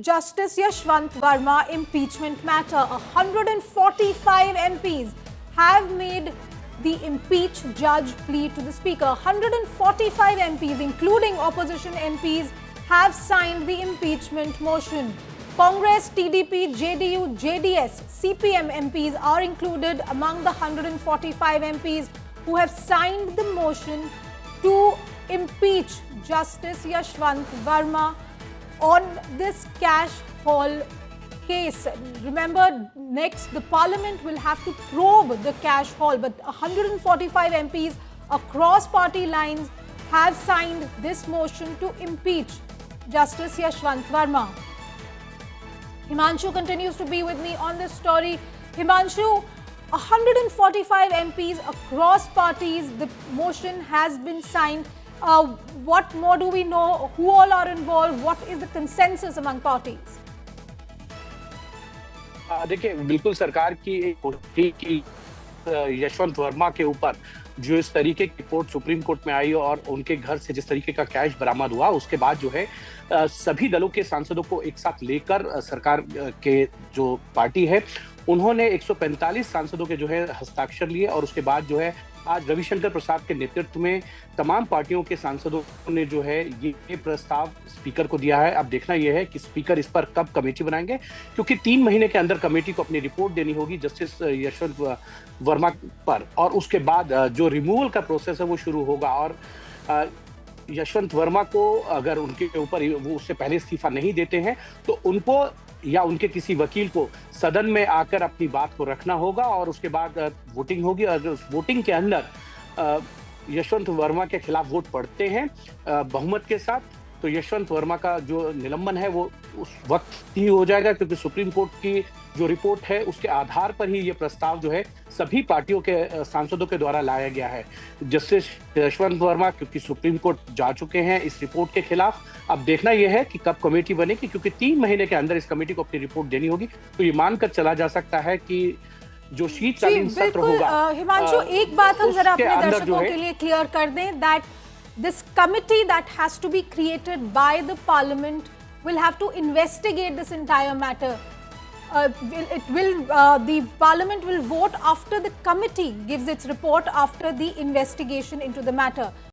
Justice Yashwant Verma impeachment matter. 145 MPs have made the impeach judge plead to the Speaker. 145 MPs, including opposition MPs, have signed the impeachment motion. Congress, TDP, JDU, JDS, CPM MPs are included among the 145 MPs who have signed the motion to impeach Justice Yashwant Verma on this cash haul case. Remember, next the Parliament will have to probe the cash haul, but 145 MPs across party lines have signed this motion to impeach Justice Yashwant Verma. Himanshu continues to be with me on this story. Himanshu, 145 MPs across parties, the motion has been signed. What more do we know? Who all are involved? What is the consensus among parties? देखिए, बिल्कुल सरकार की एक कोशिश की यशवंत वर्मा के ऊपर जो इस तरीके की रिपोर्ट सुप्रीम कोर्ट में आई और उनके घर से जिस तरीके का कैश बरामद हुआ, उसके बाद जो है सभी दलों के सांसदों को एक साथ लेकर सरकार के जो पार्टी है उन्होंने 145 सांसदों के जो है हस्ताक्षर लिए और उसके बाद जो है आज रविशंकर प्रसाद के नेतृत्व में तमाम पार्टियों के सांसदों ने जो है ये प्रस्ताव स्पीकर को दिया है। अब देखना यह है कि स्पीकर इस पर कब कमेटी बनाएंगे, क्योंकि 3 महीने के अंदर कमेटी को अपनी रिपोर्ट देनी होगी जस्टिस यशवंत वर्मा पर, और उसके बाद जो रिमूवल का प्रोसेस है वो शुरू होगा। और यशवंत वर्मा को अगर उनके ऊपर वो उससे पहले इस्तीफा नहीं देते हैं तो उनको या उनके किसी वकील को सदन में आकर अपनी बात को रखना होगा और उसके बाद वोटिंग होगी। और उस वोटिंग के अंदर यशवंत वर्मा के खिलाफ वोट पड़ते हैं बहुमत के साथ, तो यशवंत वर्मा का जो निलंबन है वो उस वक्त ही हो जाएगा, क्योंकि सुप्रीम कोर्ट की जो रिपोर्ट है उसके आधार पर ही ये प्रस्ताव जो है सभी पार्टियों के सांसदों के द्वारा लाया गया है। जस्टिस यशवंत वर्मा क्योंकि सुप्रीम कोर्ट जा चुके हैं इस रिपोर्ट के खिलाफ, अब देखना यह है कि कब कमेटी बनेगी, क्योंकि 3 महीने के अंदर इस कमेटी को अपनी रिपोर्ट देनी होगी। तो ये मानकर चला जा सकता है कि जो शीतकालीन सत्र होगा। हिमांशु, एक बात हम जरा अपने दर्शकों के लिए क्लियर कर दें, that this committee that has to be created by the Parliament will have to investigate this entire matter. The Parliament will vote after the committee gives its report after the investigation into the matter.